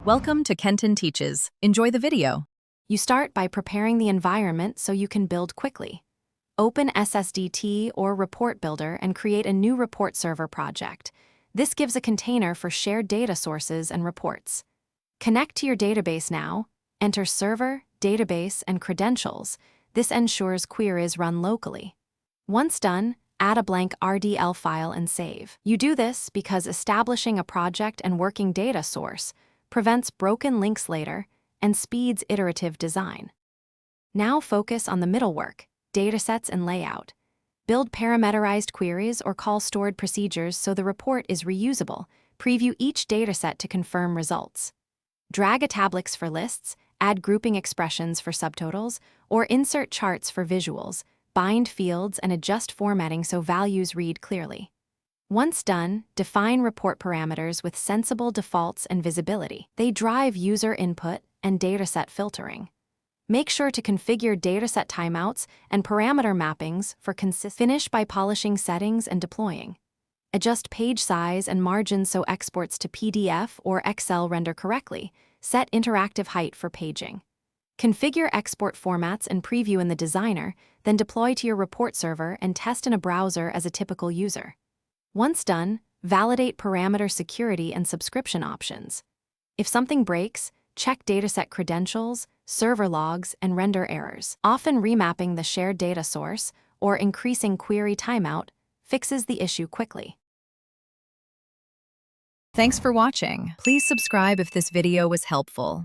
Welcome to Kenton Teaches. Enjoy the video. You start by preparing the environment so you can build quickly. Open SSDT or Report Builder and create a new report server project. This gives a container for shared data sources and reports. Connect to your database now. Enter server, database, and credentials. This ensures queries run locally. Once done, add a blank RDL file and save. You do this because establishing a project and working data source prevents broken links later and speeds iterative design. Now focus on the middle work, datasets and layout. Build parameterized queries or call stored procedures so the report is reusable. Preview each dataset to confirm results. Drag a tablix for lists, add grouping expressions for subtotals, or insert charts for visuals. Bind fields and adjust formatting so values read clearly. Once done, define report parameters with sensible defaults and visibility. They drive user input and dataset filtering. Make sure to configure dataset timeouts and parameter mappings for consistent. Finish by polishing settings and deploying. Adjust page size and margins so exports to PDF or Excel render correctly. Set interactive height for paging. Configure export formats and preview in the designer, then deploy to your report server and test in a browser as a typical user. Once done, validate parameter security and subscription options. If something breaks, check dataset credentials, server logs, and render errors. Often remapping the shared data source or increasing query timeout fixes the issue quickly. Thanks for watching. Please subscribe if this video was helpful.